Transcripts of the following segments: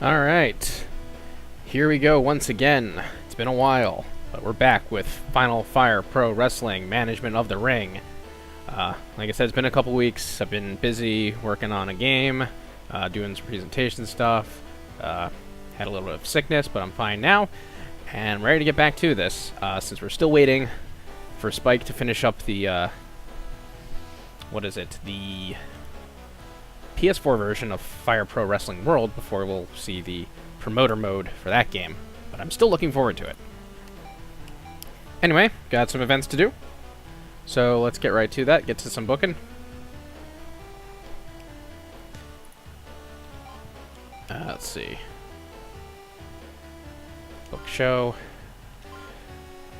Alright, here we go once again. It's been a while, but we're back with Final Fire Pro Wrestling Management of the Ring. Like I said, it's been a couple weeks. I've been busy working on a game, doing some presentation stuff. Had a little bit of sickness, but I'm fine now, and I'm ready to get back to this, since we're still waiting for Spike to finish up the, the PS4 version of Fire Pro Wrestling World before we'll see the promoter mode for that game, but I'm still looking forward to it. Anyway, got some events to do, so let's get right to that, get to some booking. Let's see. Book show.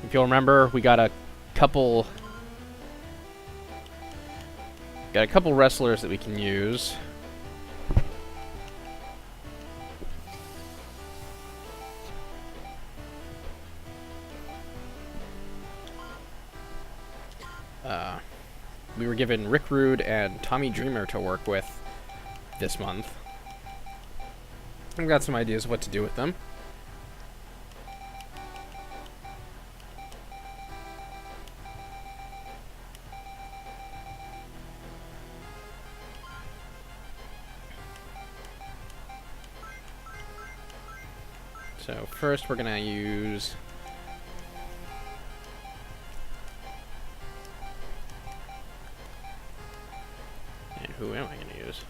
If you'll remember, we got a couple wrestlers that we can use. We were given Rick Rude and Tommy Dreamer to work with this month. I've got some ideas of what to do with them. So first we're gonna use who am I going to use?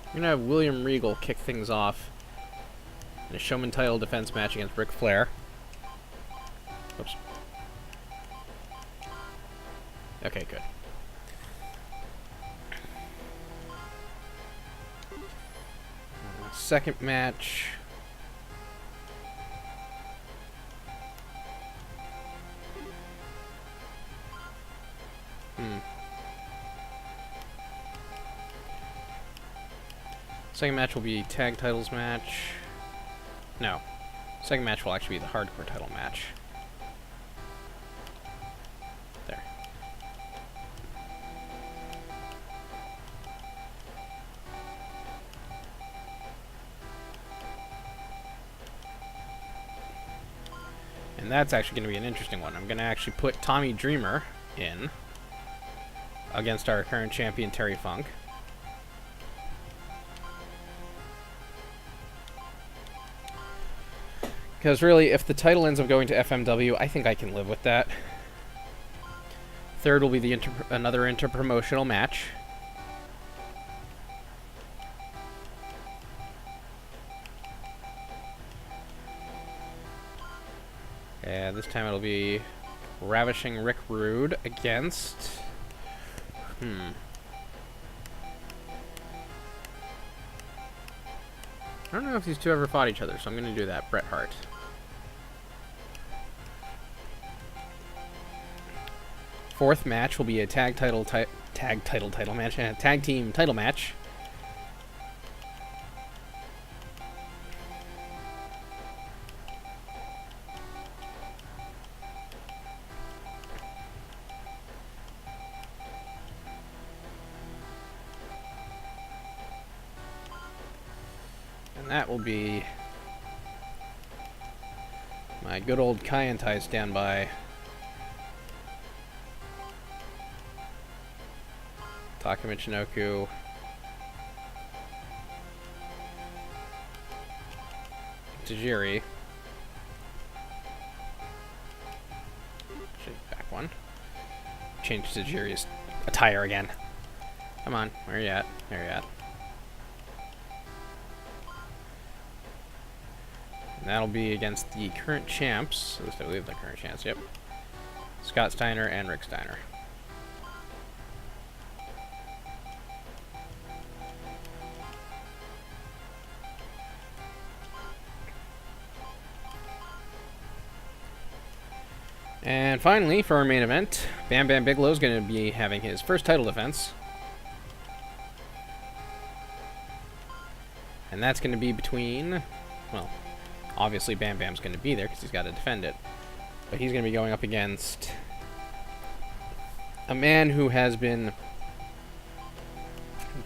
I'm going to have William Regal kick things off in a Showman title defense match against Ric Flair. Oops. Okay, good. Second match. Second match will be tag titles match. No. Second match will actually be the hardcore title match. There. And that's actually going to be an interesting one. I'm going to actually put Tommy Dreamer in against our current champion, Terry Funk. Because really, if the title ends up going to FMW, I think I can live with that. Third will be the another inter-promotional match. And this time it'll be Ravishing Rick Rude against... I don't know if these two ever fought each other, so I'm going to do that. Bret Hart. Fourth match will be a tag team title match. And that will be my good old Kaientai standby. Taka Michinoku. Tajiri. Actually, back one. Change Tajiri's attire again. Come on, where are you at? There you at. And that'll be against the current champs. At least I believe the current champs, yep. Scott Steiner and Rick Steiner. And finally, for our main event, Bam Bam Bigelow is going to be having his first title defense. And that's going to be between, well, obviously Bam Bam's going to be there because he's got to defend it. But he's going to be going up against a man who has been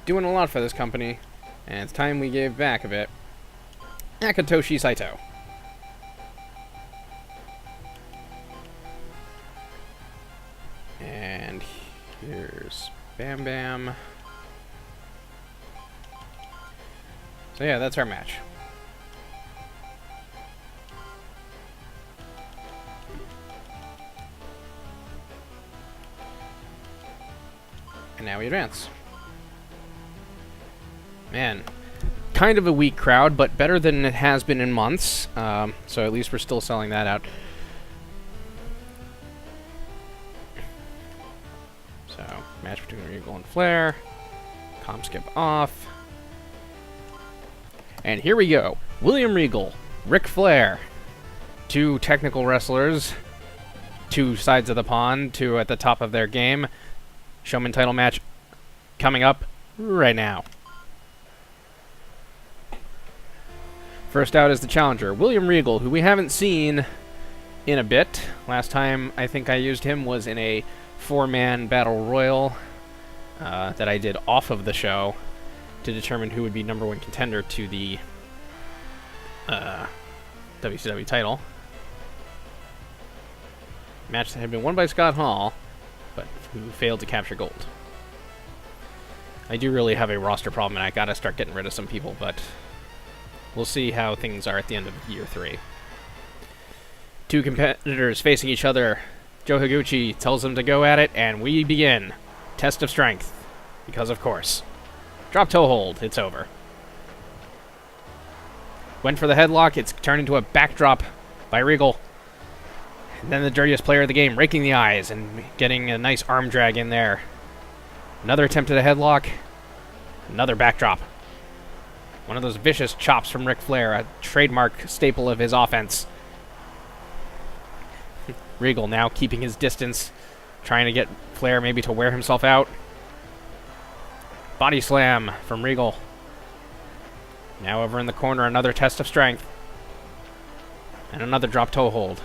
doing a lot for this company, and it's time we gave back a bit. Akitoshi Saito. And here's Bam Bam. So yeah, that's our match. And now we advance. Man, kind of a weak crowd, but better than it has been in months. So at least we're still selling that out. So, match between Regal and Flair. Comp skip off. And here we go. William Regal, Ric Flair. Two technical wrestlers. Two sides of the pond. Two at the top of their game. Showman title match coming up right now. First out is the challenger, William Regal, who we haven't seen in a bit. Last time I think I used him was in a 4-man battle royal that I did off of the show to determine who would be #1 contender to the WCW title. Match that had been won by Scott Hall, but who failed to capture gold. I do really have a roster problem, and I gotta start getting rid of some people, but we'll see how things are at the end of year 3. Two competitors facing each other. Joe Higuchi tells them to go at it, and we begin. Test of strength. Because of course. Drop toe hold. It's over. Went for the headlock. It's turned into a backdrop by Regal. And then the dirtiest player of the game, raking the eyes and getting a nice arm drag in there. Another attempt at a headlock. Another backdrop. One of those vicious chops from Ric Flair, a trademark staple of his offense. Regal now keeping his distance, trying to get Flair maybe to wear himself out. Body slam from Regal. Now over in the corner, another test of strength. And another drop toe hold.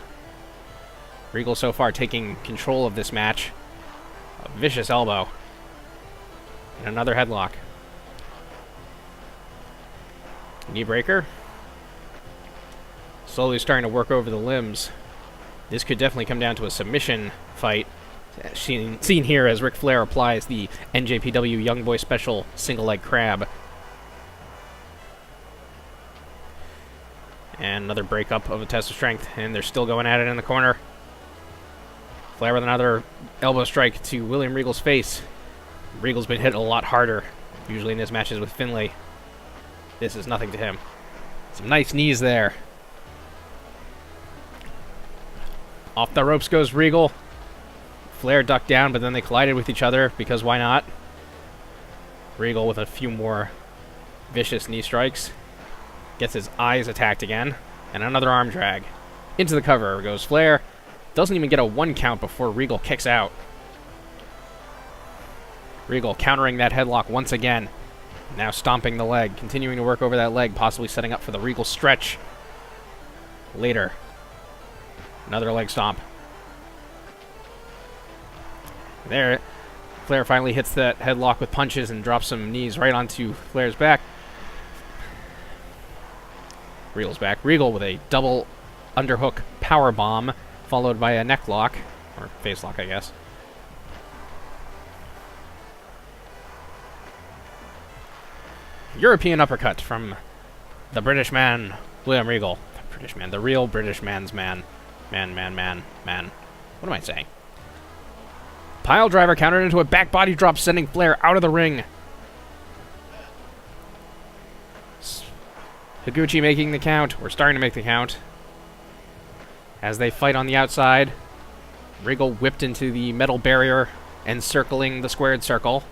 Regal so far taking control of this match. A vicious elbow. And another headlock. Knee breaker. Slowly starting to work over the limbs. This could definitely come down to a submission fight. Seen here as Ric Flair applies the NJPW Young Boy Special single leg crab. And another breakup of a test of strength. And they're still going at it in the corner. Flair with another elbow strike to William Regal's face. Regal's been hit a lot harder, usually in his matches with Finlay. This is nothing to him. Some nice knees there. Off the ropes goes Regal. Flair ducked down, but then they collided with each other, because why not? Regal with a few more vicious knee strikes. Gets his eyes attacked again. And another arm drag. Into the cover goes Flair. Doesn't even get a 1 count before Regal kicks out. Regal countering that headlock once again. Now stomping the leg, continuing to work over that leg, possibly setting up for the Regal stretch later. Another leg stomp. There, Flair finally hits that headlock with punches and drops some knees right onto Flair's back. Regal's back. Regal with a double underhook power bomb, followed by a neck lock, or face lock, I guess. European uppercut from the British man, William Regal. The British man, the real British man's man. Man. What am I saying? Pile driver countered into a back body drop, sending Flair out of the ring. Higuchi making the count, or starting to make the count. As they fight on the outside, Regal whipped into the metal barrier, encircling the squared circle.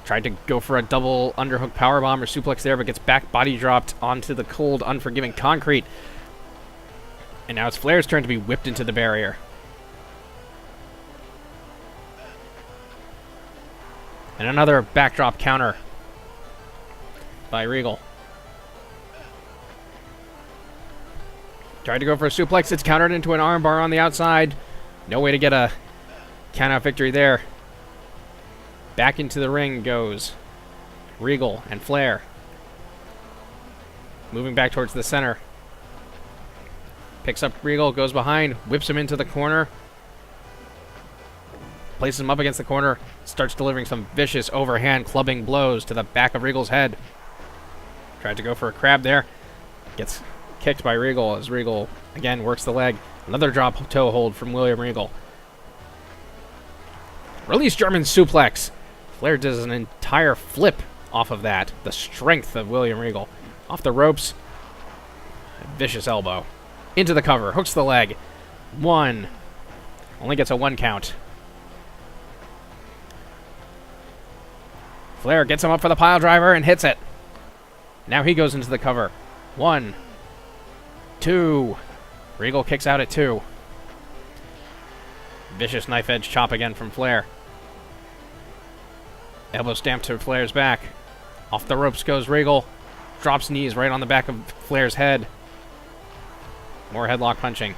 Tried to go for a double underhook powerbomb or suplex there, but gets back body dropped onto the cold, unforgiving concrete. And now it's Flair's turn to be whipped into the barrier. And another backdrop counter by Regal. Tried to go for a suplex. It's countered into an armbar on the outside. No way to get a count-out victory there. Back into the ring goes Regal and Flair. Moving back towards the center. Picks up Regal, goes behind, whips him into the corner. Places him up against the corner. Starts delivering some vicious overhand clubbing blows to the back of Regal's head. Tried to go for a crab there. Gets kicked by Regal as Regal, again, works the leg. Another drop toe hold from William Regal. Release German suplex. Flair does an entire flip off of that. The strength of William Regal. Off the ropes. A vicious elbow. Into the cover. Hooks the leg. 1. Only gets a 1 count. Flair gets him up for the pile driver and hits it. Now he goes into the cover. 1. 2. Regal kicks out at 2. Vicious knife edge chop again from Flair. Elbow stamp to Flair's back. Off the ropes goes Regal. Drops knees right on the back of Flair's head. More headlock punching.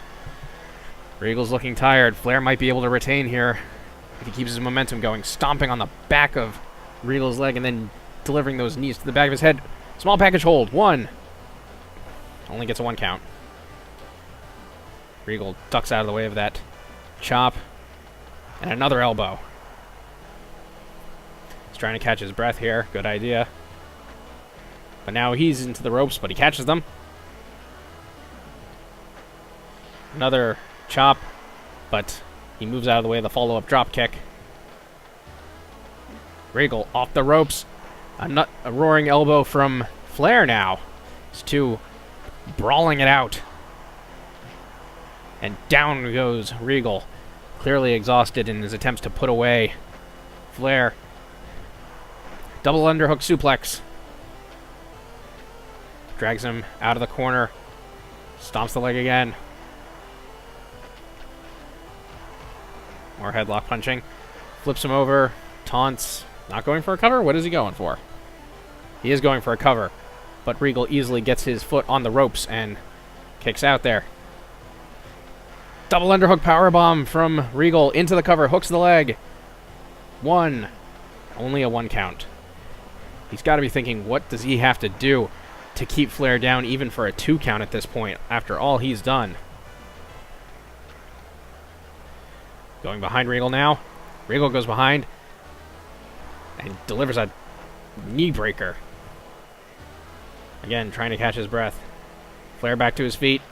Regal's looking tired. Flair might be able to retain here if he keeps his momentum going. Stomping on the back of Regal's leg and then delivering those knees to the back of his head. Small package hold. 1. Only gets a 1 count. Regal ducks out of the way of that chop. And another elbow. He's trying to catch his breath here. Good idea. But now he's into the ropes, but he catches them. Another chop, but he moves out of the way of the follow-up drop kick. Regal off the ropes. A roaring elbow from Flair now. These two brawling it out. And down goes Regal, clearly exhausted in his attempts to put away Flair. Double underhook suplex. Drags him out of the corner. Stomps the leg again. More headlock punching. Flips him over. Taunts. Not going for a cover? What is he going for? He is going for a cover. But Regal easily gets his foot on the ropes and kicks out there. Double underhook powerbomb from Regal into the cover. Hooks the leg. 1. Only a 1 count. He's got to be thinking, what does he have to do to keep Flair down even for a 2 count at this point, after all he's done? Going behind Regal now. Regal goes behind and delivers a knee breaker. Again, trying to catch his breath. Flair back to his feet.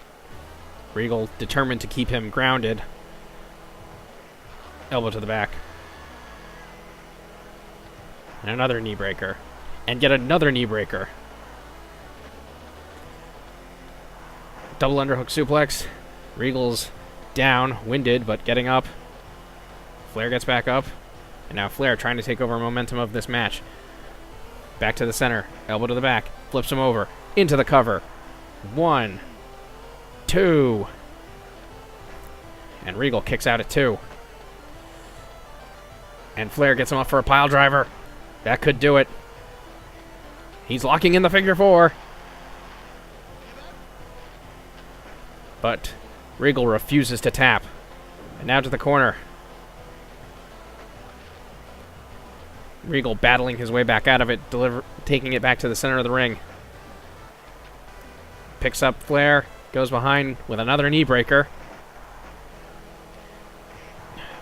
Regal determined to keep him grounded. Elbow to the back. And another knee breaker. And get another knee breaker. Double underhook suplex. Regal's down, winded, but getting up. Flair gets back up. And now Flair trying to take over momentum of this match. Back to the center. Elbow to the back. Flips him over. Into the cover. 1. 2. And Regal kicks out at 2. And Flair gets him up for a pile driver. That could do it. He's locking in the figure 4. But Regal refuses to tap. And now to the corner. Regal battling his way back out of it, taking it back to the center of the ring. Picks up Flair, goes behind with another knee breaker.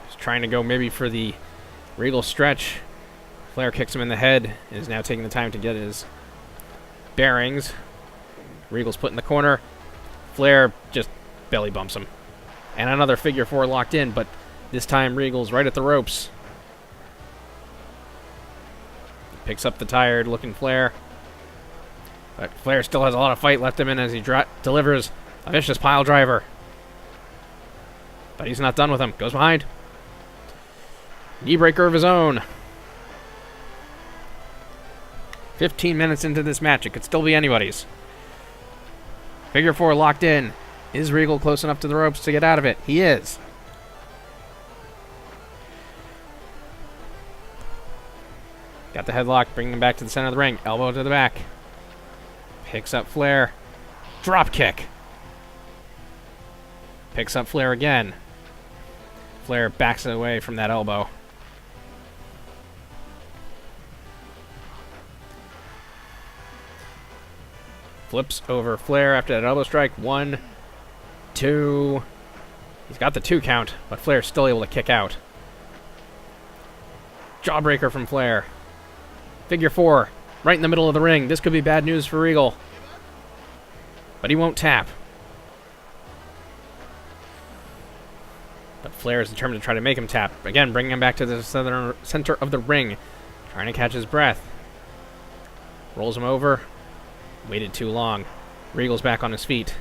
He's trying to go maybe for the Regal stretch. Flair kicks him in the head, and is now taking the time to get his bearings. Regal's put in the corner. Flair just belly bumps him. And another figure 4 locked in, but this time Regal's right at the ropes. Picks up the tired-looking Flair. But Flair still has a lot of fight left in him as he delivers a vicious pile driver. But he's not done with him. Goes behind. Knee breaker of his own. 15 minutes into this match. It could still be anybody's. Figure 4 locked in. Is Regal close enough to the ropes to get out of it? He is. Got the headlock, bringing him back to the center of the ring. Elbow to the back. Picks up Flair. Drop kick. Picks up Flair again. Flair backs away from that elbow. Flips over Flair after that elbow strike. 1, 2. He's got the 2 count, but Flair's still able to kick out. Jawbreaker from Flair. Figure 4, right in the middle of the ring. This could be bad news for Regal. But he won't tap. But Flair is determined to try to make him tap. Again, bringing him back to the center of the ring. Trying to catch his breath. Rolls him over. Waited too long. Regal's back on his feet.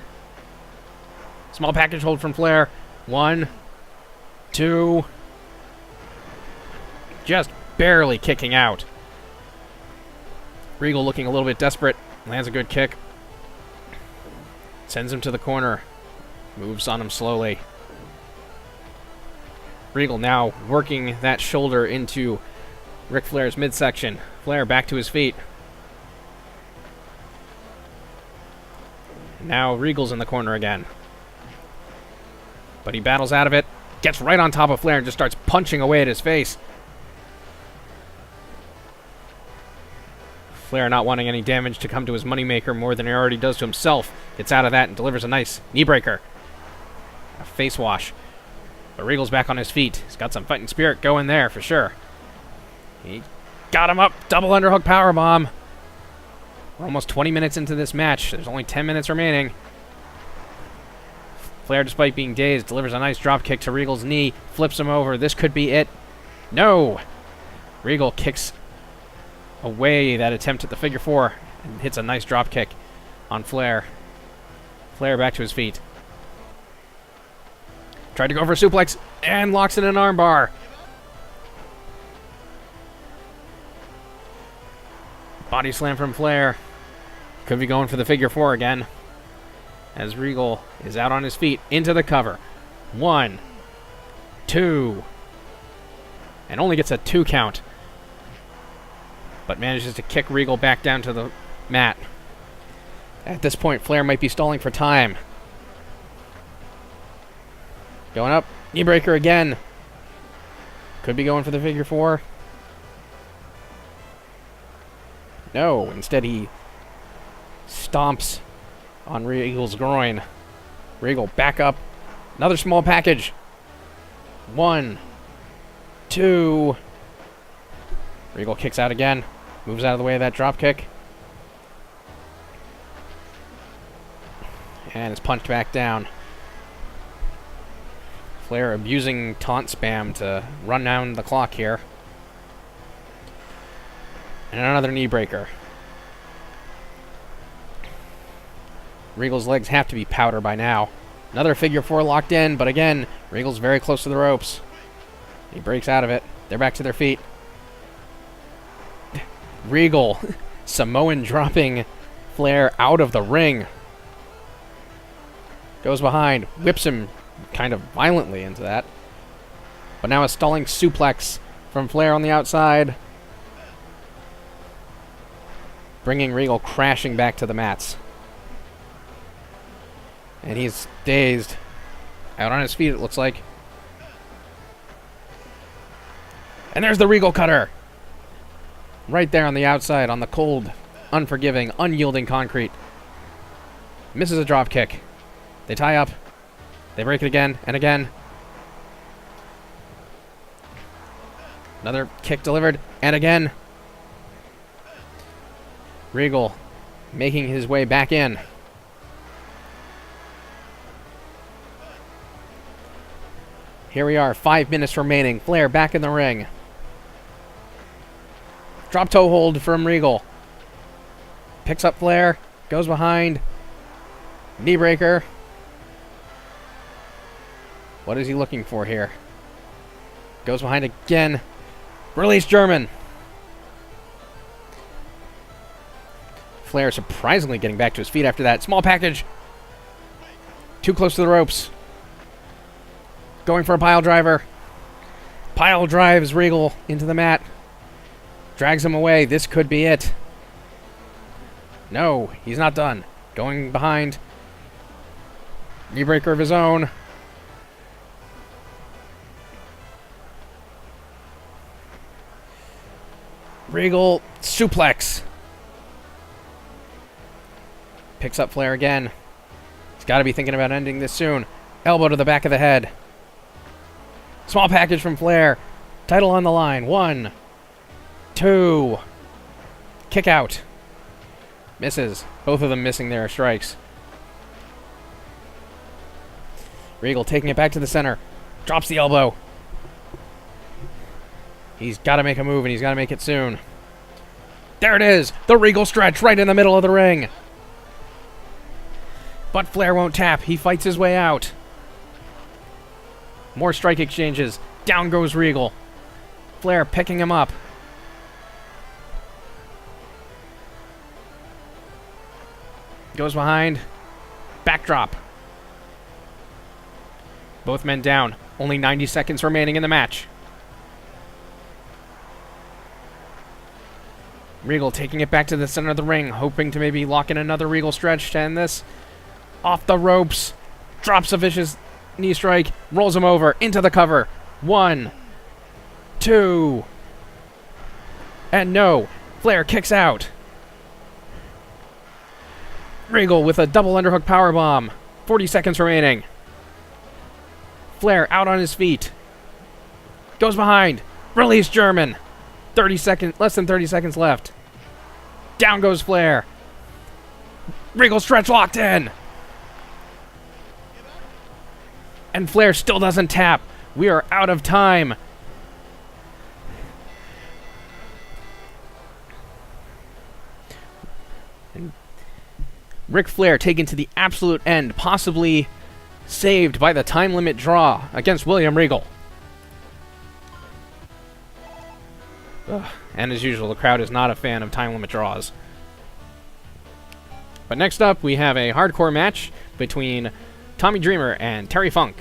Small package hold from Flair. 1, 2. Just barely kicking out. Regal looking a little bit desperate. Lands a good kick. Sends him to the corner. Moves on him slowly. Regal now working that shoulder into Ric Flair's midsection. Flair back to his feet. Now Regal's in the corner again. But he battles out of it. Gets right on top of Flair and just starts punching away at his face. Flair not wanting any damage to come to his moneymaker more than he already does to himself. Gets out of that and delivers a nice knee breaker. A face wash. But Regal's back on his feet. He's got some fighting spirit going there for sure. He got him up. Double underhook powerbomb. We're almost 20 minutes into this match. There's only 10 minutes remaining. Flair, despite being dazed, delivers a nice drop kick to Regal's knee. Flips him over. This could be it. No! Regal kicks away that attempt at the figure 4 and hits a nice drop kick on Flair. Flair back to his feet. Tried to go for a suplex and locks in an armbar. Body slam from Flair. Could be going for the figure 4 again. As Regal is out on his feet into the cover. 1, 2. And only gets a 2 count. But manages to kick Regal back down to the mat. At this point, Flair might be stalling for time. Going up. Knee breaker again. Could be going for the figure 4. No, instead he stomps on Regal's groin. Regal back up. Another small package. 1, 2. Regal kicks out again. Moves out of the way of that drop kick. And is punched back down. Flair abusing taunt spam to run down the clock here. And another knee breaker. Regal's legs have to be powder by now. Another figure 4 locked in, but again, Regal's very close to the ropes. He breaks out of it. They're back to their feet. Regal, Samoan dropping Flair out of the ring. Goes behind, whips him kind of violently into that. But now a stalling suplex from Flair on the outside. Bringing Regal crashing back to the mats. And he's dazed. Out on his feet, it looks like. And there's the Regal cutter. Right there on the outside, on the cold, unforgiving, unyielding concrete. Misses a drop kick. They tie up. They break it again and again. Another kick delivered, and again. Regal making his way back in. Here we are, 5 minutes remaining. Flair back in the ring. Drop toe hold from Regal. Picks up Flair. Goes behind. Knee breaker. What is he looking for here? Goes behind again. Release German. Flair surprisingly getting back to his feet after that. Small package. Too close to the ropes. Going for a pile driver. Pile drives Regal into the mat. Drags him away. This could be it. No, he's not done. Going behind. Knee breaker of his own. Regal suplex. Picks up Flair again. He's got to be thinking about ending this soon. Elbow to the back of the head. Small package from Flair. Title on the line. 1, 2. Kick out. Misses. Both of them missing their strikes. Regal taking it back to the center. Drops the elbow. He's got to make a move, and he's got to make it soon. There it is! The Regal stretch right in the middle of the ring. But Flair won't tap. He fights his way out. More strike exchanges. Down goes Regal. Flair picking him up. Goes behind. Backdrop. Both men down. Only 90 seconds remaining in the match. Regal taking it back to the center of the ring, hoping to maybe lock in another Regal stretch to end this. Off the ropes. Drops a vicious knee strike. Rolls him over. Into the cover. 1, 2. And no. Flair kicks out. Regal with a double underhook powerbomb. 40 seconds remaining. Flair out on his feet. Goes behind. Release German. 30 seconds, less than 30 seconds left. Down goes Flair. Regal stretch locked in. And Flair still doesn't tap. We are out of time. And Ric Flair taken to the absolute end, possibly saved by the time limit draw against William Regal. Ugh. And as usual, the crowd is not a fan of time limit draws. But next up, we have a hardcore match between Tommy Dreamer and Terry Funk.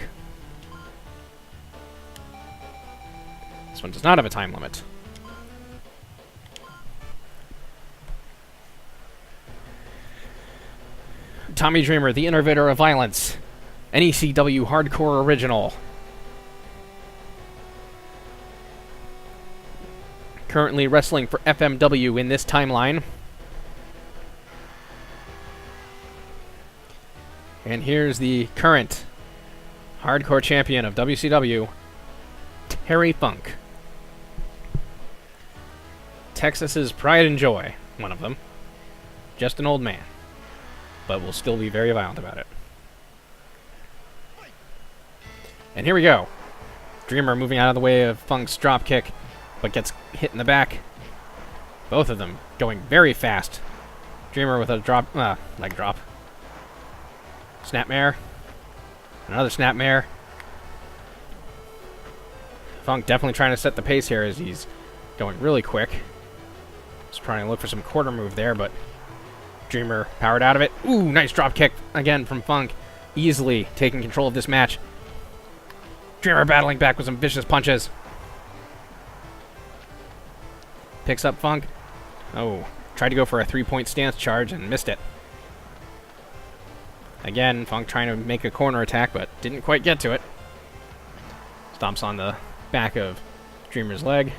This one does not have a time limit. Tommy Dreamer, the innovator of violence. An ECW hardcore original. Currently wrestling for FMW in this timeline. And here's the current hardcore champion of WCW, Terry Funk. Texas's pride and joy, one of them. Just an old man, but will still be very violent about it. And here we go. Dreamer moving out of the way of Funk's drop kick, but gets hit in the back. Both of them going very fast. Dreamer with a leg drop. Snapmare. Another snapmare. Funk definitely trying to set the pace here as he's going really quick. Just trying to look for some quarter move there, but Dreamer powered out of it. Ooh, nice drop kick again from Funk. Easily taking control of this match. Dreamer battling back with some vicious punches. Picks up Funk. Oh, tried to go for a 3-point stance charge and missed it. Again, Funk trying to make a corner attack, but didn't quite get to it. Stomps on the back of Dreamer's leg.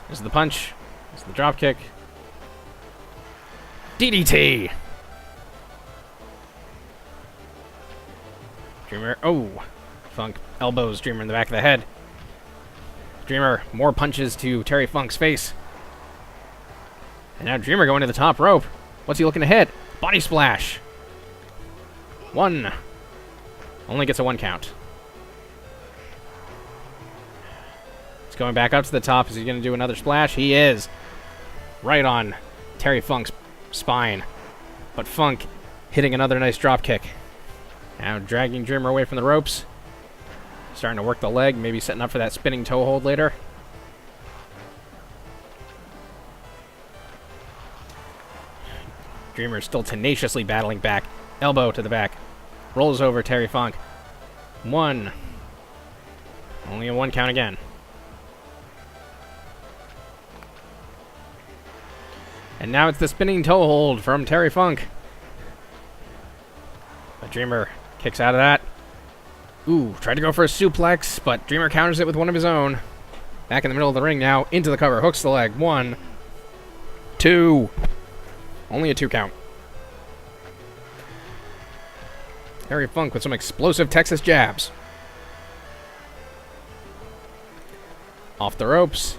There's the punch. There's the drop kick. DDT! Dreamer, oh! Funk elbows Dreamer in the back of the head. Dreamer, more punches to Terry Funk's face. And now Dreamer going to the top rope. What's he looking to hit? Body splash. 1. Only gets a 1 count. He's going back up to the top. Is he going to do another splash? He is. Right on Terry Funk's spine. But Funk hitting another nice drop kick. Now dragging Dreamer away from the ropes. Starting to work the leg, maybe setting up for that spinning toe hold later. Dreamer still tenaciously battling back. Elbow to the back. Rolls over Terry Funk. 1. Only a 1 count again. And now it's the spinning toe hold from Terry Funk. But Dreamer kicks out of that. Ooh, tried to go for a suplex, but Dreamer counters it with one of his own. Back in the middle of the ring now. Into the cover. Hooks the leg. 1, 2. Only a 2 count. Terry Funk with some explosive Texas jabs. Off the ropes.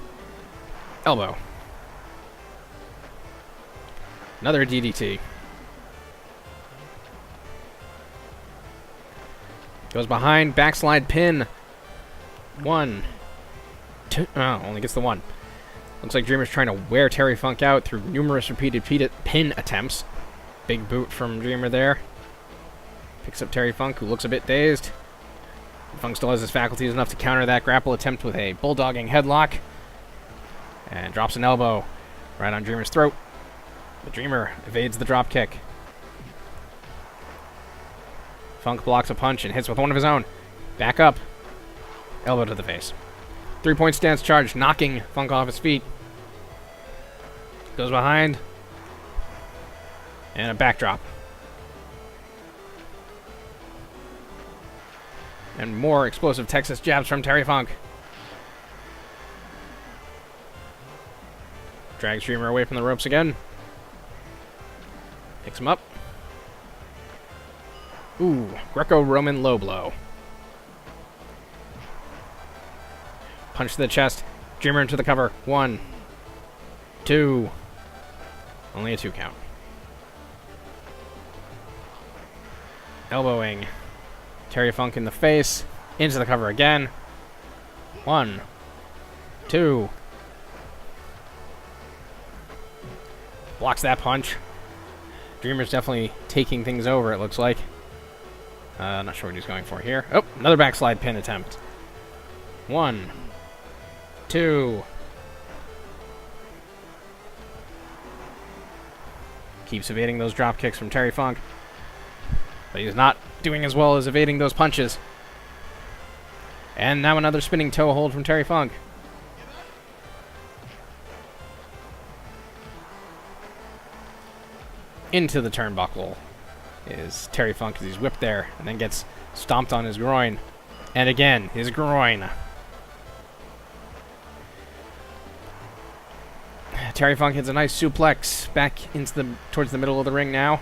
Elbow. Another DDT. Goes behind, backslide pin. 1, 2. Oh, only gets the 1. Looks like Dreamer's trying to wear Terry Funk out through numerous repeated pin attempts. Big boot from Dreamer there. Picks up Terry Funk, who looks a bit dazed. Funk still has his faculties enough to counter that grapple attempt with a bulldogging headlock. And drops an elbow right on Dreamer's throat. The Dreamer evades the drop kick. Funk blocks a punch and hits with one of his own. Back up. Elbow to the face. 3-point stance charge, knocking Funk off his feet. Goes behind. And a backdrop. And more explosive Texas jabs from Terry Funk. Drags Dreamer away from the ropes again. Picks him up. Ooh, Greco-Roman low blow. Punch to the chest. Dreamer into the cover. 1, 2. Only a 2 count. Elbowing Terry Funk in the face. Into the cover again. 1, 2. Blocks that punch. Dreamer's definitely taking things over, it looks like. Not sure what he's going for here. Oh, another backslide pin attempt. 1, 2. Keeps evading those drop kicks from Terry Funk. But he's not doing as well as evading those punches. And now another spinning toe hold from Terry Funk. Into the turnbuckle is Terry Funk as he's whipped there and then gets stomped on his groin. And again, his groin. Terry Funk hits a nice suplex back towards the middle of the ring now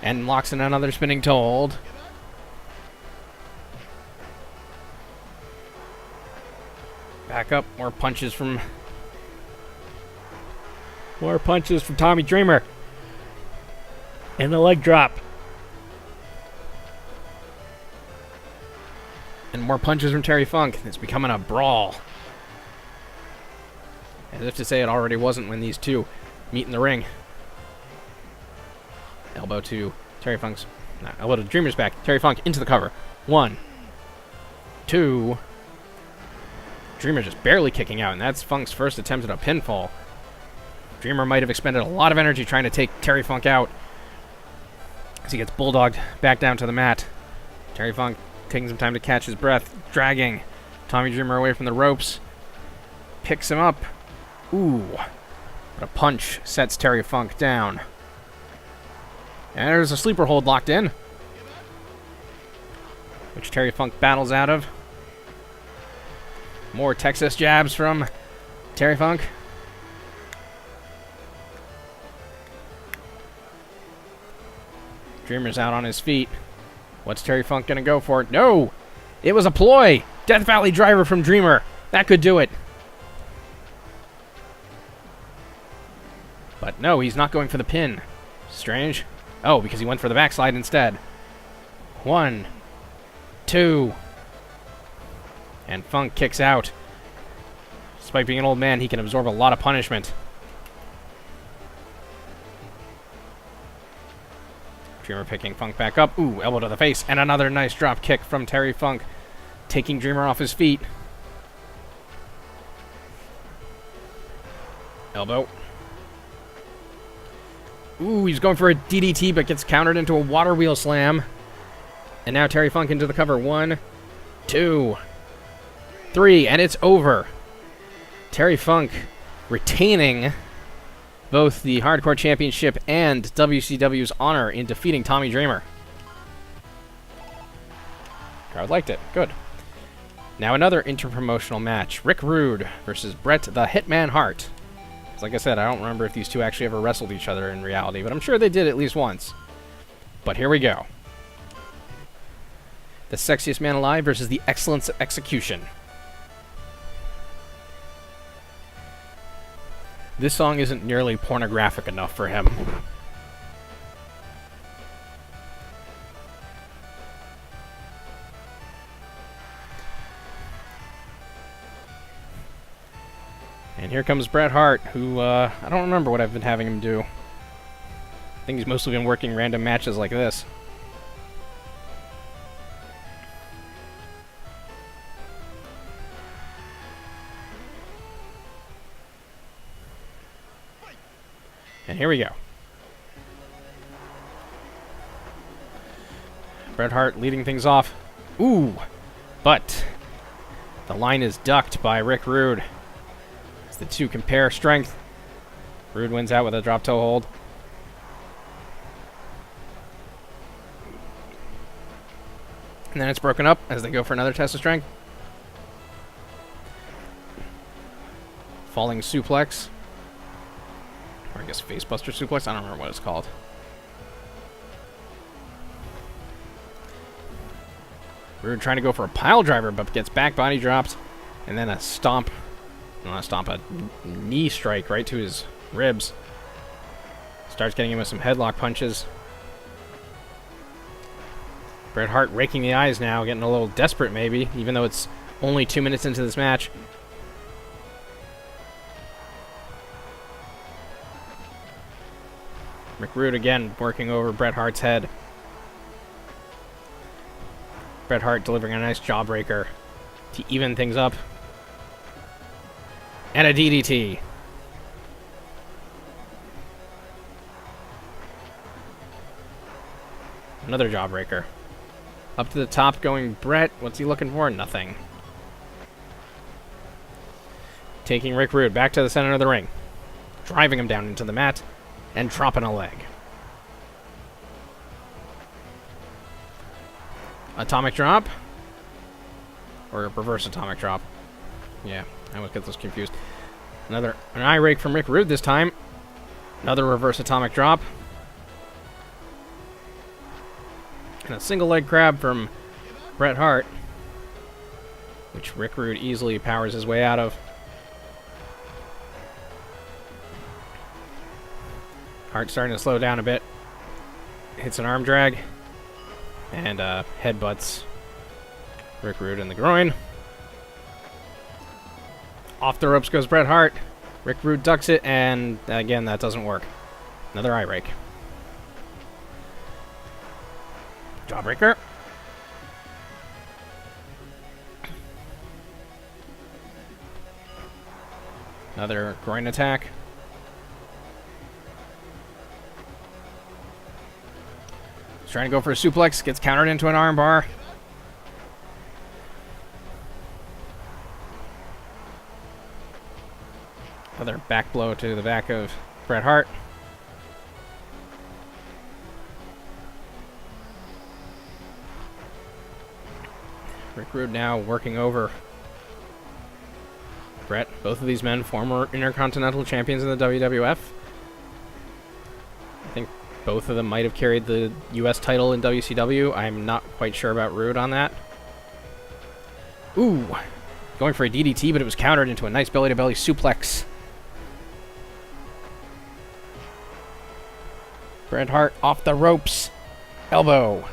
and locks in another spinning toe hold. Back up, more punches from Tommy Dreamer. And the leg drop. And more punches from Terry Funk. It's becoming a brawl. As if to say it already wasn't when these two meet in the ring. Elbow to Terry Funk's... No, elbow to Dreamer's back. Terry Funk into the cover. 1, 2. Dreamer just barely kicking out, and that's Funk's first attempt at a pinfall. Dreamer might have expended a lot of energy trying to take Terry Funk out as he gets bulldogged back down to the mat. Terry Funk taking some time to catch his breath, dragging Tommy Dreamer away from the ropes. Picks him up. Ooh. But a punch sets Terry Funk down. And there's a sleeper hold locked in, which Terry Funk battles out of. More Texas jabs from Terry Funk. Dreamer's out on his feet. What's Terry Funk going to go for? No! It was a ploy! Death Valley driver from Dreamer. That could do it. But no, he's not going for the pin. Strange. Oh, because he went for the backslide instead. 1, 2. And Funk kicks out. Despite being an old man, he can absorb a lot of punishment. Dreamer picking Funk back up. Ooh, elbow to the face. And another nice drop kick from Terry Funk, taking Dreamer off his feet. Elbow. Ooh, he's going for a DDT, but gets countered into a water wheel slam. And now Terry Funk into the cover. 1, 2, 3, and it's over. Terry Funk retaining both the Hardcore Championship and WCW's honor in defeating Tommy Dreamer. Crowd liked it. Good. Now another interpromotional match. Rick Rude versus Bret the Hitman Hart. Like I said, I don't remember if these two actually ever wrestled each other in reality, but I'm sure they did at least once. But here we go. The sexiest man alive versus the excellence of execution. This song isn't nearly pornographic enough for him. And here comes Bret Hart, who, I don't remember what I've been having him do. I think he's mostly been working random matches like this. And here we go. Bret Hart leading things off. Ooh! But the line is ducked by Rick Rude. As the two compare strength. Rude wins out with a drop toe hold. And then it's broken up as they go for another test of strength. Falling suplex. Or I guess facebuster suplex. I don't remember what it's called. Rude trying to go for a pile driver, but gets back body dropped. And then a stomp. Not a stomp, a knee strike right to his ribs. Starts getting him with some headlock punches. Bret Hart raking the eyes now, getting a little desperate maybe, even though it's only 2 minutes into this match. Rick Rude again working over Bret Hart's head. Bret Hart delivering a nice jawbreaker to even things up. And a DDT. Another jawbreaker. Up to the top going Bret. What's he looking for? Nothing. Taking Rick Rude back to the center of the ring. Driving him down into the mat. And dropping a leg. Atomic drop. Or a reverse atomic drop. Yeah, I always get those confused. An eye rake from Rick Rude this time. Another reverse atomic drop. And a single leg grab from Bret Hart, which Rick Rude easily powers his way out of. Hart starting to slow down a bit. Hits an arm drag. And headbutts Rick Rude in the groin. Off the ropes goes Bret Hart. Rick Rude ducks it, and again, that doesn't work. Another eye rake. Jawbreaker. Another groin attack. He's trying to go for a suplex, gets countered into an armbar. Another back blow to the back of Bret Hart. Rick Rude now working over Bret. Both of these men former Intercontinental Champions in the WWF. I think both of them might have carried the U.S. title in WCW. I'm not quite sure about Rude on that. Ooh! Going for a DDT, but it was countered into a nice belly-to-belly suplex. Bret Hart off the ropes. Elbow.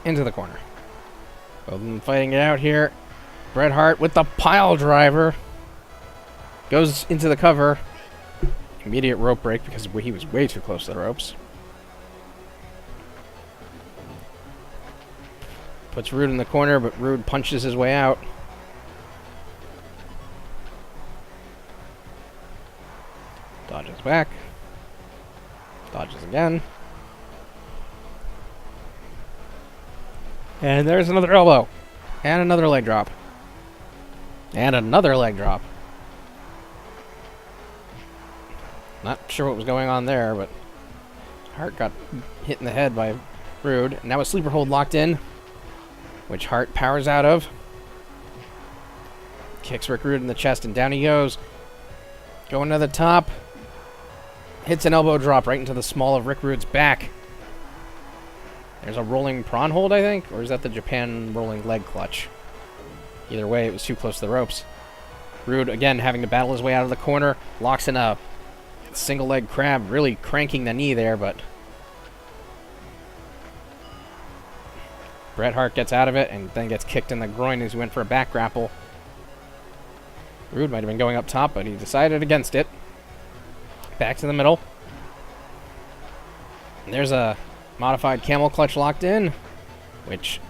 Into the corner. Both of them fighting it out here. Bret Hart with the pile driver. Goes into the cover. Immediate rope break because he was way too close to the ropes. Puts Rude in the corner, but Rude punches his way out. Dodges back. Dodges again. And there's another elbow. And another leg drop. And another leg drop. Not sure what was going on there, but Hart got hit in the head by Rude. Now a sleeper hold locked in, which Hart powers out of. Kicks Rick Rude in the chest, and down he goes. Going to the top. Hits an elbow drop right into the small of Rick Rude's back. There's a rolling prawn hold, I think? Or is that the Japan rolling leg clutch? Either way, it was too close to the ropes. Rude, again, having to battle his way out of the corner. Locks in a single leg crab, really cranking the knee there, but Bret Hart gets out of it and then gets kicked in the groin as he went for a back grapple. Rude might have been going up top, but he decided against it. Back to the middle. And there's a modified camel clutch locked in, which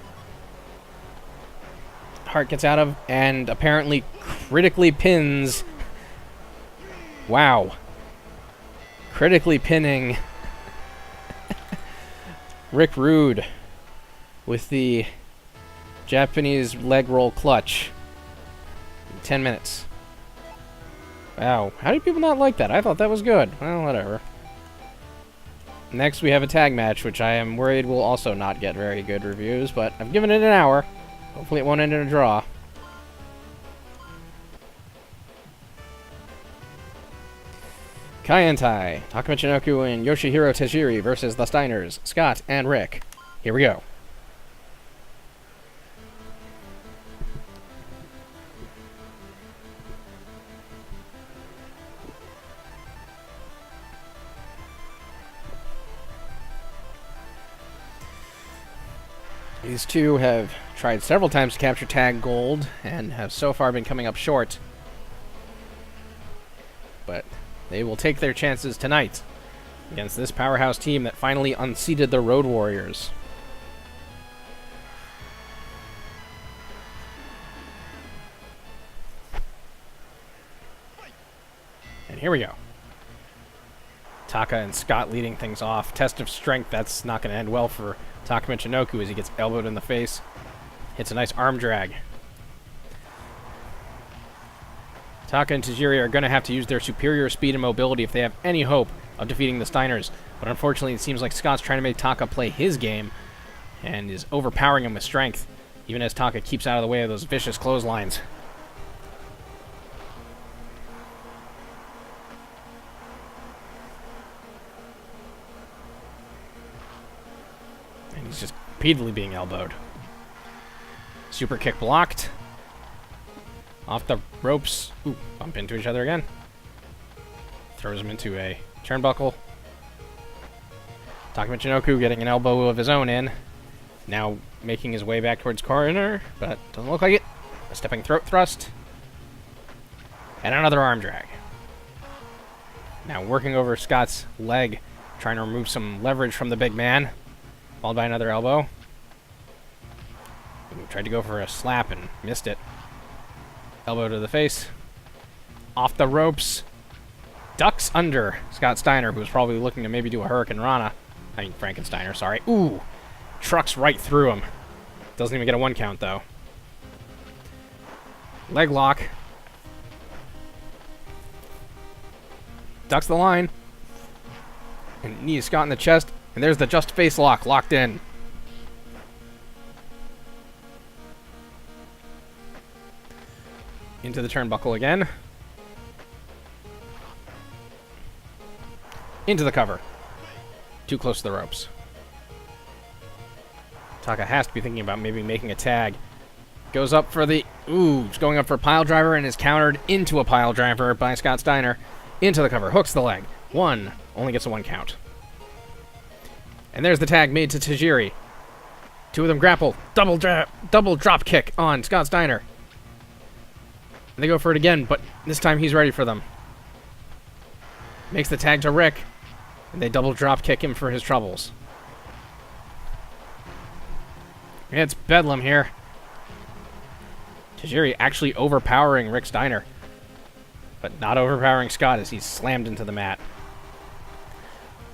Hart gets out of and apparently critically pins. Wow. Critically pinning Rick Rude with the Japanese leg roll clutch in 10 minutes. Wow. How do people not like that? I thought that was good. Well, whatever. Next, we have a tag match, which I am worried will also not get very good reviews, but I've given it an hour. Hopefully it won't end in a draw. Kaientai, Taka Michinoku and Yoshihiro Tajiri versus the Steiners, Scott and Rick. Here we go. These two have tried several times to capture tag gold and have so far been coming up short. But they will take their chances tonight against this powerhouse team that finally unseated the Road Warriors. And here we go. Taka and Scott leading things off. Test of strength, that's not going to end well for Taka Michinoku as he gets elbowed in the face. Hits a nice arm drag. Taka and Tajiri are going to have to use their superior speed and mobility if they have any hope of defeating the Steiners. But unfortunately, it seems like Scott's trying to make Taka play his game and is overpowering him with strength, even as Taka keeps out of the way of those vicious clotheslines. And he's just repeatedly being elbowed. Super kick blocked. Off the ropes. Ooh, bump into each other again. Throws him into a turnbuckle. Taka Michinoku getting an elbow of his own in. Now making his way back towards corner, but doesn't look like it. A stepping throat thrust. And another arm drag. Now working over Scott's leg, trying to remove some leverage from the big man. Followed by another elbow. Ooh, tried to go for a slap and missed it. Elbow to the face. Off the ropes. Ducks under Scott Steiner, who was probably looking to maybe do a Hurricane Rana. I mean, Frankensteiner, sorry. Ooh! Trucks right through him. Doesn't even get a 1 count, though. Leg lock. Ducks the line. And knees Scott in the chest. And there's the just face lock locked in. Into the turnbuckle again. Into the cover. Too close to the ropes. Taka has to be thinking about maybe making a tag. Goes up for the... Ooh, he's going up for a pile driver and is countered into a pile driver by Scott Steiner. Into the cover. Hooks the leg. 1. Only gets a 1 count. And there's the tag made to Tajiri. 2 of them grapple. Double drop kick on Scott Steiner. And they go for it again, but this time he's ready for them. Makes the tag to Rick. And they double drop kick him for his troubles. It's bedlam here. Tajiri actually overpowering Rick Steiner. But not overpowering Scott as he's slammed into the mat.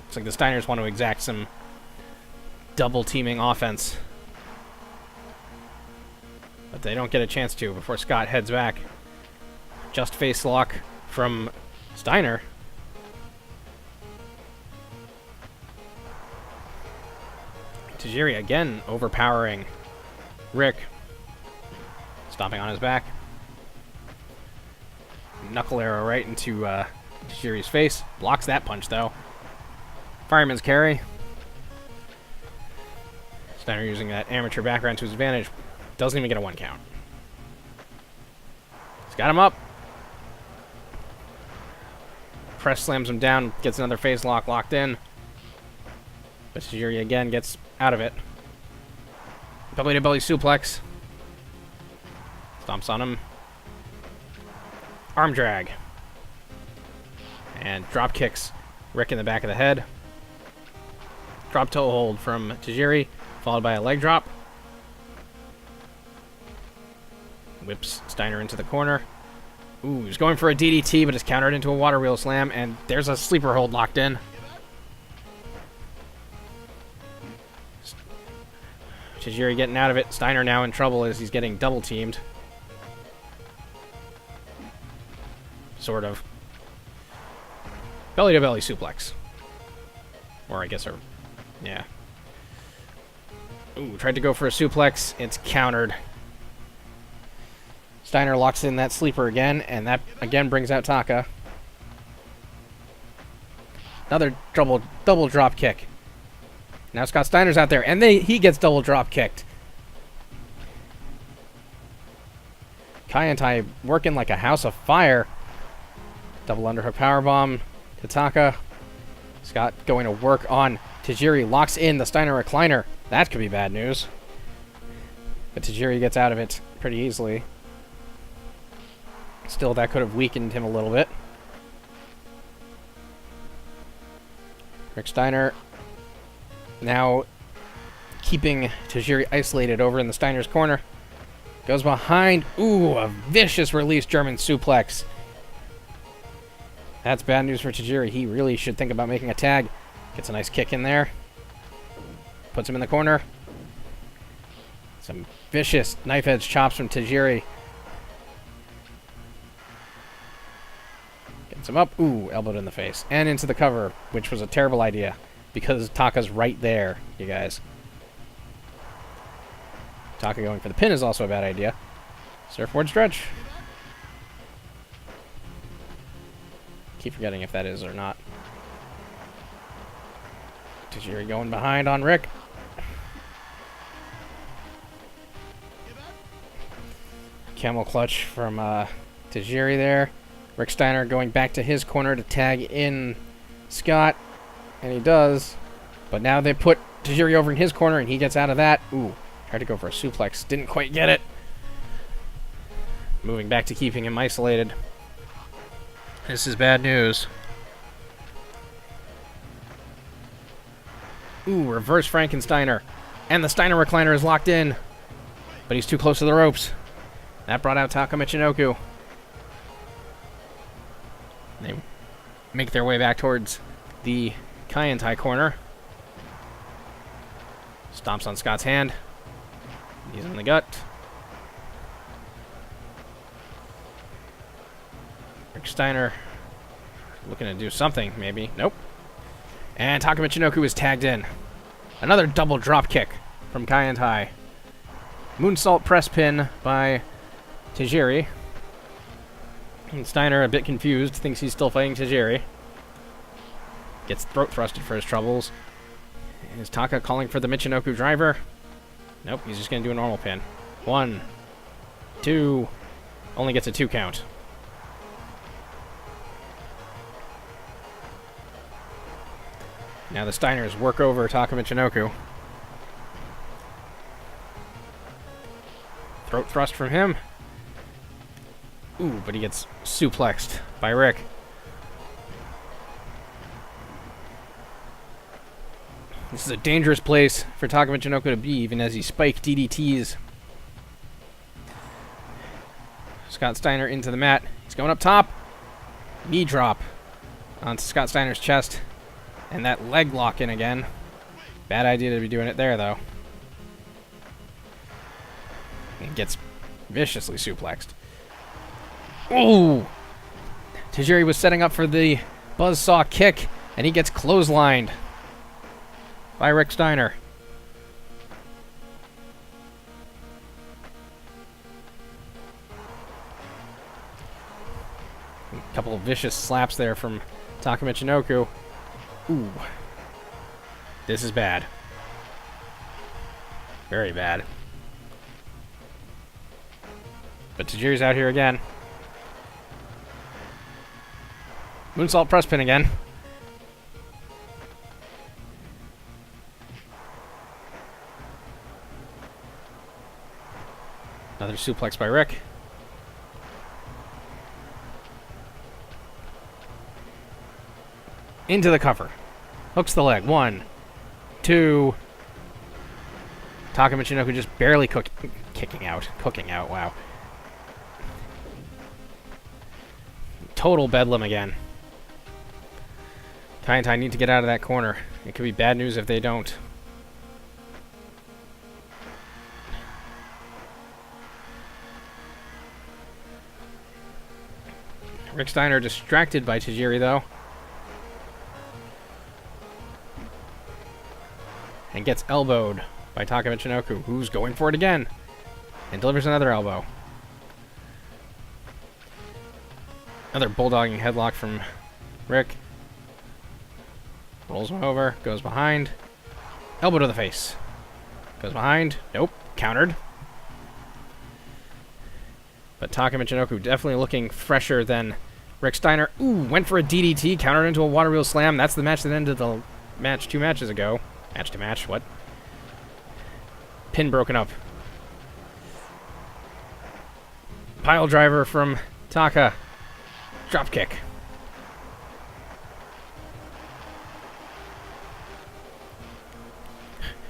Looks like the Steiners want to exact some double teaming offense. But they don't get a chance to before Scott heads back. Just face lock from Steiner. Tajiri again overpowering Rick. Stomping on his back. Knuckle arrow right into Tajiri's face. Blocks that punch, though. Fireman's carry. Steiner using that amateur background to his advantage. Doesn't even get a 1 count. He's got him up. Press slams him down. Gets another face lock locked in. But Tajiri again gets out of it. Belly to belly suplex. Stomps on him. Arm drag. And drop kicks Rick in the back of the head. Drop toe hold from Tajiri, followed by a leg drop. Whips Steiner into the corner. Ooh, he's going for a DDT, but it's countered into a water wheel slam, and there's a sleeper hold locked in. Tajiri getting out of it. Steiner now in trouble as he's getting double teamed. Sort of. Belly to belly suplex. Or I guess, yeah. Ooh, tried to go for a suplex. It's countered. Steiner locks in that sleeper again, and that again brings out Taka. Another double drop kick. Now Scott Steiner's out there, and he gets double drop kicked. Kaientai working like a house of fire. Double underhook powerbomb to Taka. Scott going to work on Tajiri. Locks in the Steiner recliner. That could be bad news. But Tajiri gets out of it pretty easily. Still, that could have weakened him a little bit. Rick Steiner now keeping Tajiri isolated over in the Steiner's corner. Goes behind. Ooh, a vicious release German suplex. That's bad news for Tajiri. He really should think about making a tag. Gets a nice kick in there. Puts him in the corner. Some vicious knife edge chops from Tajiri. Gets him up. Ooh, elbowed in the face. And into the cover, which was a terrible idea. Because Taka's right there, you guys. Taka going for the pin is also a bad idea. Surfboard stretch. Keep forgetting if that is or not. Tajiri going behind on Rick. Camel clutch from Tajiri there. Rick Steiner going back to his corner to tag in Scott. And he does. But now they put Tajiri over in his corner and he gets out of that. Ooh, tried to go for a suplex. Didn't quite get it. Moving back to keeping him isolated. This is bad news. Ooh, reverse Frankensteiner. And the Steiner recliner is locked in. But he's too close to the ropes. That brought out Taka Michinoku. They make their way back towards the Kaientai corner. Stomps on Scott's hand. He's in the gut. Rick Steiner looking to do something, maybe. Nope. And Taka Michinoku is tagged in. Another double drop kick from Kaientai. Moonsault press pin by Tajiri. And Steiner, a bit confused, thinks he's still fighting Tajiri. Gets throat thrusted for his troubles. Is Taka calling for the Michinoku driver? Nope, he's just going to do a normal pin. 1, 2, only gets a 2 count. Now the Steiners work over Taka Michinoku. Throat thrust from him. Ooh, but he gets suplexed by Rick. This is a dangerous place for Taka Michinoku to be, even as he spiked DDTs. Scott Steiner into the mat. He's going up top. Knee drop onto Scott Steiner's chest. And that leg lock in again. Bad idea to be doing it there, though. And gets viciously suplexed. Ooh! Tajiri was setting up for the buzzsaw kick, and he gets clotheslined by Rick Steiner. Couple of vicious slaps there from Taka Michinoku. Ooh. This is bad. Very bad. But Tajiri's out here again. Moonsault press pin again. Another suplex by Rick. Into the cover. Hooks the leg. 1, 2. Taka Michinoku just barely cooking out. Wow. Total bedlam again. Kai need to get out of that corner. It could be bad news if they don't. Rick Steiner distracted by Tajiri, though. And gets elbowed by Taka Michinoku, who's going for it again. And delivers another elbow. Another bulldogging headlock from Rick. Rolls him over, goes behind. Elbow to the face. Goes behind. Nope. Countered. But Taka Michinoku definitely looking fresher than Rick Steiner. Ooh, went for a DDT, countered into a water wheel slam. That's the match that ended the match 2 matches ago. Match to match, what? Pin broken up. Pile driver from Taka. Drop kick.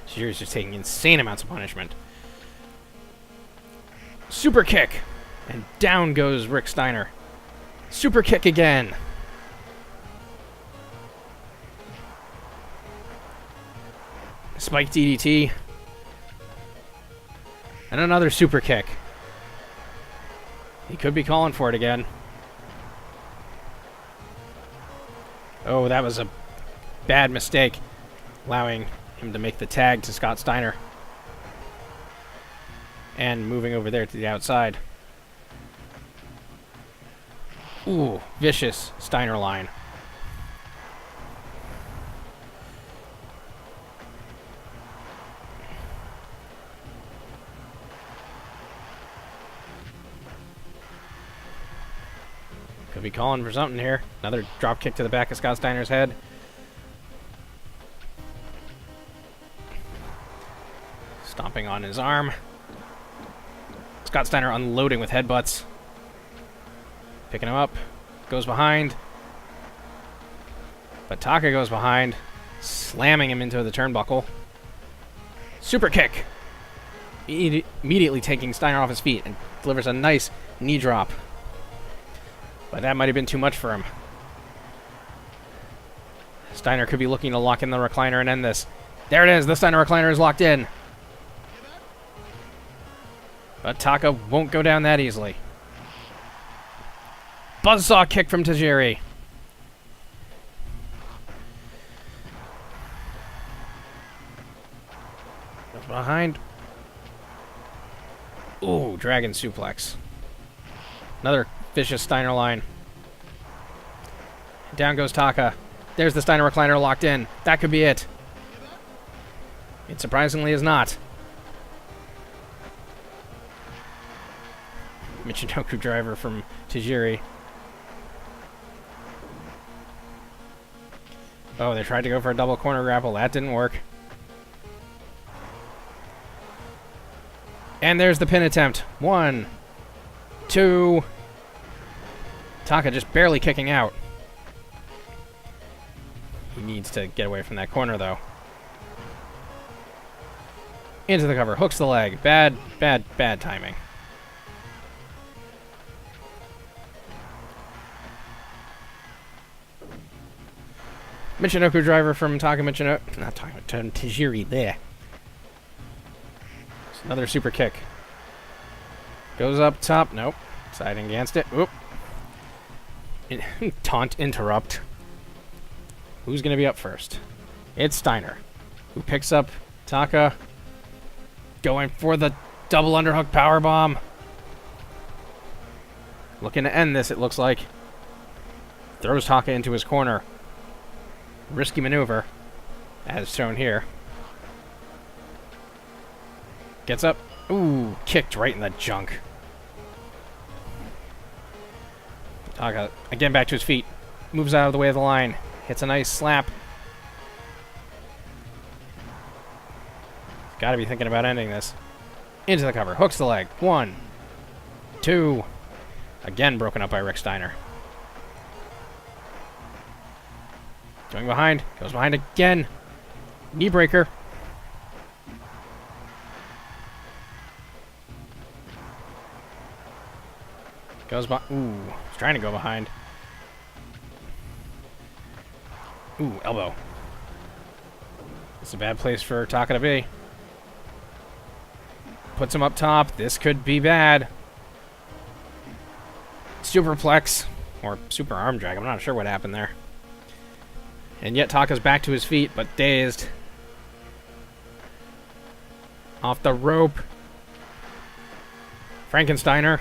Tajiri's just taking insane amounts of punishment. Super kick. And down goes Rick Steiner. Super kick again. Spike DDT. And another super kick. He could be calling for it again. Oh, that was a bad mistake, allowing him to make the tag to Scott Steiner. And moving over there to the outside. Ooh, vicious Steiner line. Could be calling for something here. Another drop kick to the back of Scott Steiner's head. Stomping on his arm. Scott Steiner unloading with headbutts. Picking him up. Goes behind. But Taka goes behind. Slamming him into the turnbuckle. Super kick. Immediately taking Steiner off his feet and delivers a nice knee drop. But that might have been too much for him. Steiner could be looking to lock in the recliner and end this. There it is. The Steiner recliner is locked in. But Taka won't go down that easily. Buzzsaw kick from Tajiri. Goes behind. Ooh, dragon suplex. Another vicious Steiner line. Down goes Taka. There's the Steiner recliner locked in. That could be it. It surprisingly is not. Michinoku driver from Tajiri. Oh, they tried to go for a double corner grapple. That didn't work. And there's the pin attempt. 1, 2. Taka just barely kicking out. He needs to get away from that corner, though. Into the cover. Hooks the leg. Bad timing. Michinoku driver from Taka Michinoku. Not Taka, Tajiri there. Another super kick. Goes up top. Nope. Siding against it. Oop. Taunt interrupt. Who's going to be up first? It's Steiner, who picks up Taka. Going for the double underhook powerbomb. Looking to end this, it looks like. Throws Taka into his corner. Risky maneuver, as shown here. Gets up. Ooh, kicked right in the junk. Taka, again back to his feet. Moves out of the way of the line. Hits a nice slap. Gotta be thinking about ending this. Into the cover. Hooks the leg. 1, 2. Again broken up by Rick Steiner. Going behind. Goes behind again. Knee breaker. Goes by. Ooh. He's trying to go behind. Ooh, elbow. It's a bad place for Taka to be. Puts him up top. This could be bad. Superplex. Or super arm drag. I'm not sure what happened there. And yet Taka's back to his feet, but dazed. Off the rope. Frankensteiner.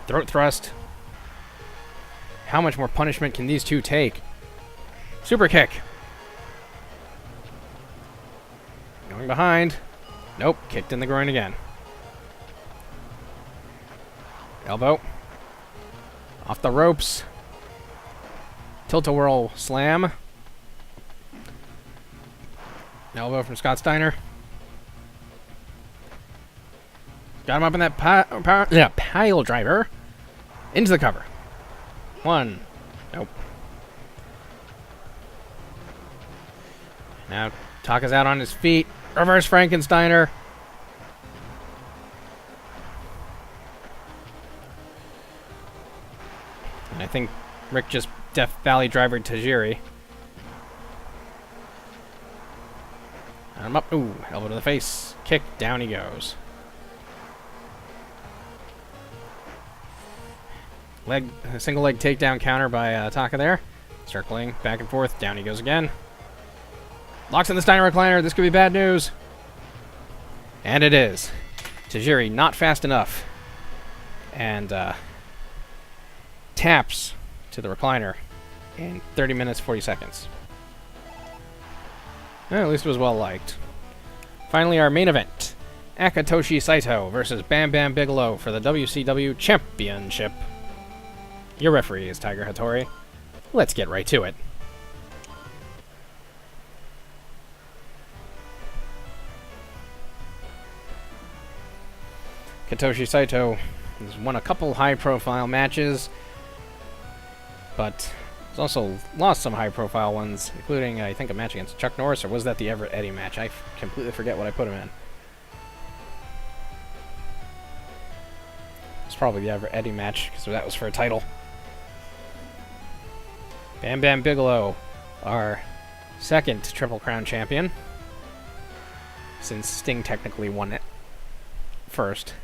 Throat thrust. How much more punishment can these two take? Super kick. Going behind. Nope, kicked in the groin again. Elbow. Off the ropes. Tilt-a-whirl slam. Elbow from Scott Steiner. Got him up in that pile driver. Into the cover. 1. Nope. Now Taka's out on his feet. Reverse Frankensteiner. And I think Rick just Death Valley driver Tajiri. I'm up. Ooh, elbow to the face. Kick. Down he goes. Single leg takedown counter by Taka there. Circling back and forth. Down he goes again. Locks in the Steiner recliner. This could be bad news. And it is. Tajiri not fast enough. And taps to the recliner in 30 minutes, 40 seconds. Well, at least it was well liked. Finally, our main event. Akatoshi Saito versus Bam Bam Bigelow for the WCW Championship. Your referee is Tiger Hattori. Let's get right to it. Katoshi Saito has won a couple high-profile matches, but he's also lost some high-profile ones, including, I think, a match against Chuck Norris, or was that the Everett Eddie match? I completely forget what I put him in. It's probably the Everett Eddie match, because that was for a title. Bam Bam Bigelow, our second Triple Crown champion, since Sting technically won it first.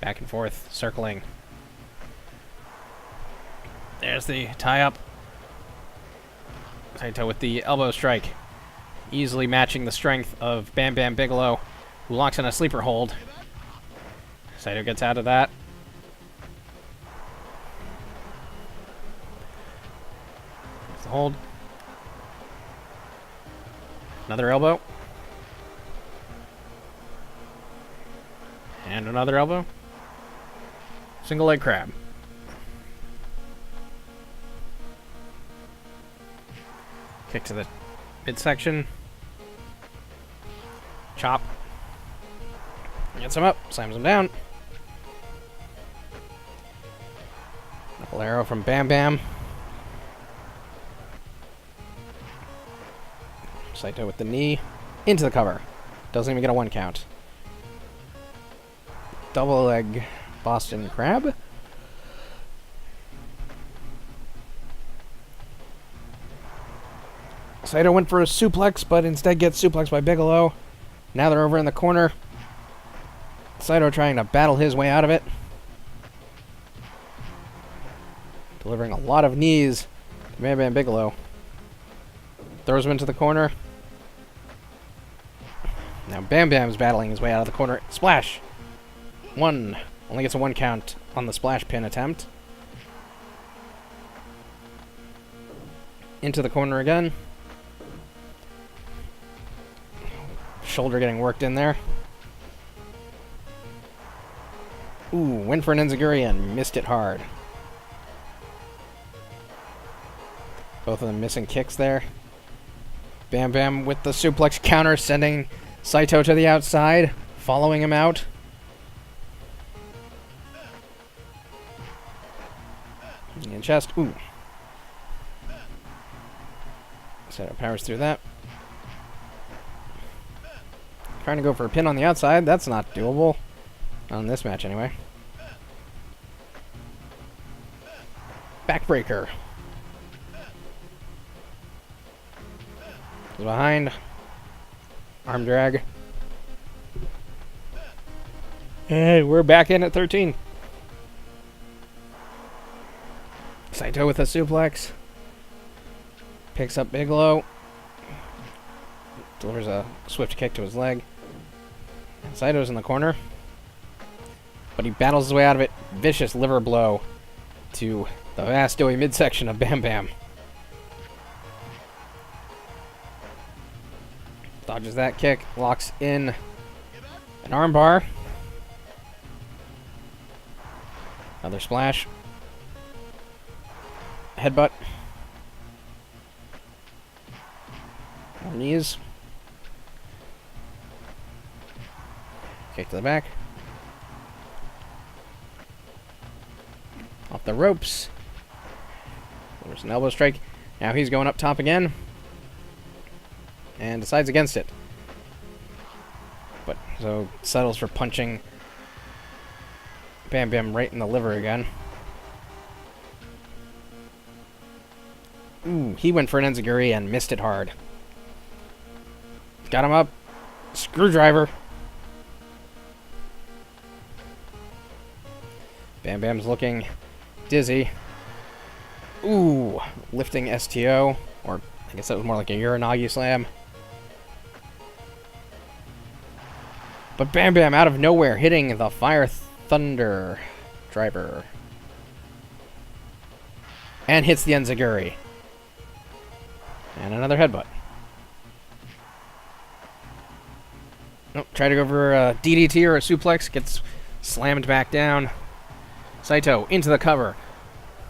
Back and forth, circling. There's the tie-up. Saito with the elbow strike. Easily matching the strength of Bam Bam Bigelow, who locks in a sleeper hold. Saito gets out of that. There's the hold. Another elbow. And another elbow. Single leg crab. Kick to the midsection. Chop. Gets him up. Slams him down. Knuckle arrow from Bam Bam. Saito with the knee. Into the cover. Doesn't even get a 1 count. Double leg Boston Crab. Saito went for a suplex, but instead gets suplexed by Bigelow. Now they're over in the corner. Saito trying to battle his way out of it. Delivering a lot of knees to Bam Bam Bigelow. Throws him into the corner. Now Bam Bam's battling his way out of the corner. Splash! One. Only gets a 1 count on the splash pin attempt. Into the corner again. Shoulder getting worked in there. Ooh, went for an enziguri and missed it hard. Both of them missing kicks there. Bam Bam with the suplex counter, sending Saito to the outside, following him out. In chest. Ooh. Saito powers through that. Trying to go for a pin on the outside. That's not doable. Not in this match, anyway. Backbreaker. Behind. Arm drag. And we're back in at 13. Saito with a suplex. Picks up Bigelow. Delivers a swift kick to his leg. And Saito's in the corner. But he battles his way out of it. Vicious liver blow to the vast doughy midsection of Bam Bam. Dodges that kick. Locks in an armbar. Another splash. Headbutt. More knees. Kick to the back. Off the ropes. There's an elbow strike. Now he's going up top again. And decides against it. But so settles for punching Bam Bam right in the liver again. Ooh, he went for an enziguri and missed it hard. Got him up. Screwdriver. Bam Bam's looking dizzy. Ooh, lifting STO. Or I guess that was more like a Uranagi slam. But Bam Bam out of nowhere hitting the Fire Thunder driver. And hits the enziguri. And another headbutt. Nope, try to go for a DDT or a suplex. Gets slammed back down. Saito into the cover.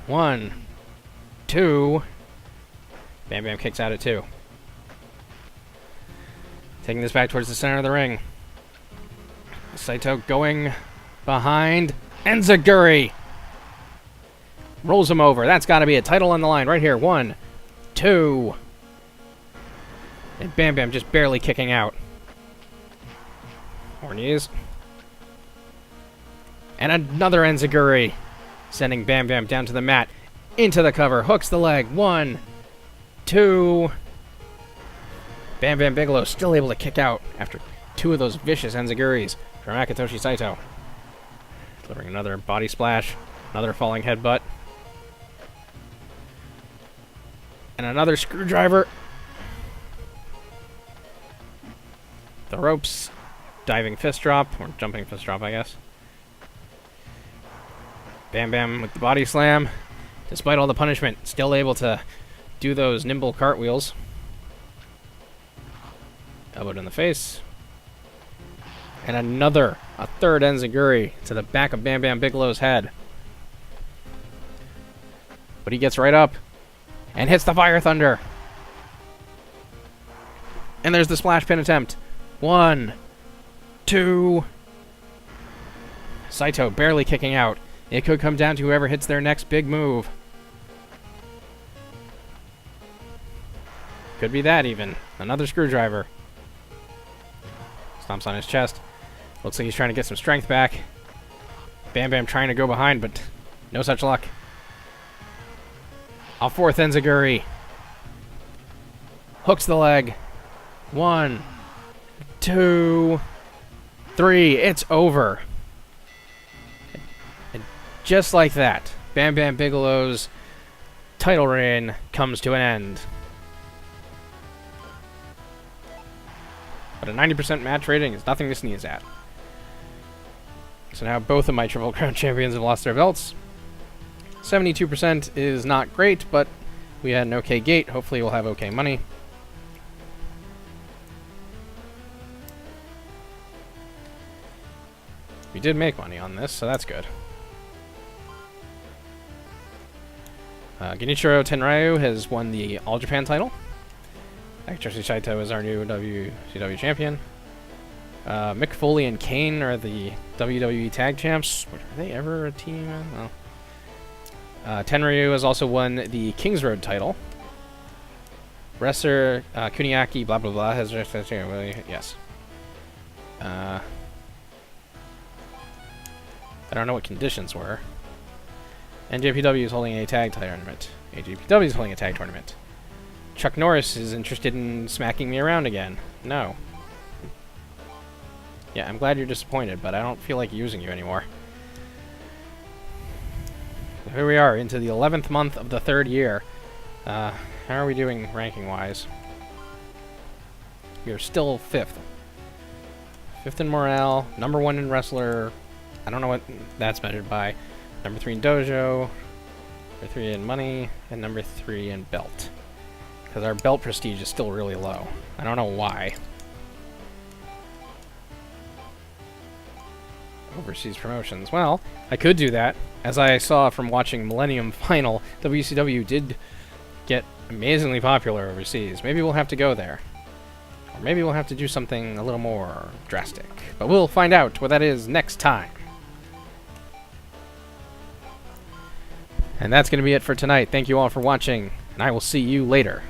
1, 2. Bam Bam kicks out at 2. Taking this back towards the center of the ring. Saito going behind. Enziguri! Rolls him over. That's got to be a title on the line right here. 1, 2. And Bam Bam just barely kicking out. More knees. And another enziguri. Sending Bam Bam down to the mat. Into the cover. Hooks the leg. 1, 2. Bam Bam Bigelow still able to kick out after 2 of those vicious enziguris from Akitoshi Saito. Delivering another body splash. Another falling headbutt. And another screwdriver. The ropes. Diving fist drop. Or jumping fist drop, I guess. Bam Bam with the body slam. Despite all the punishment, still able to do those nimble cartwheels. Elbowed in the face. And a third enziguri to the back of Bam Bam Bigelow's head. But he gets right up and hits the Fire Thunder. And there's the splash pin attempt. 1, 2. Saito barely kicking out. It could come down to whoever hits their next big move. Could be that even. Another screwdriver. Stomps on his chest. Looks like he's trying to get some strength back. Bam Bam trying to go behind, but no such luck. A 4th enziguri. Hooks the leg. 1, 2, 3. It's over. And just like that, Bam Bam Bigelow's title reign comes to an end. But a 90% match rating is nothing to sneeze at. So now both of my Triple Crown champions have lost their belts. 72% is not great, but we had an okay gate. Hopefully we'll have okay money. We did make money on this, so that's good. Genichiro Tenryu has won the All Japan title. Akitoshi Saito is our new WCW champion. Mick Foley and Kane are the WWE Tag Champs. Are they ever a team? No. Tenryu has also won the Kings Road title. Wrestler Kuniaki blah blah blah has yes. I don't know what conditions were. NJPW is holding a tag tournament. AJPW is holding a tag tournament. Chuck Norris is interested in smacking me around again. No. Yeah, I'm glad you're disappointed, but I don't feel like using you anymore. Here we are, into the 11th month of the 3rd year. How are we doing ranking-wise? We are still 5th. 5th in morale, number 1 in wrestler. I don't know what that's measured by. Number 3 in dojo, number 3 in money, and number 3 in belt. Because our belt prestige is still really low. I don't know why. Overseas promotions. Well, I could do that. As I saw from watching Millennium Final, WCW did get amazingly popular overseas. Maybe we'll have to go there. Or maybe we'll have to do something a little more drastic. But we'll find out what that is next time. And that's going to be it for tonight. Thank you all for watching, and I will see you later.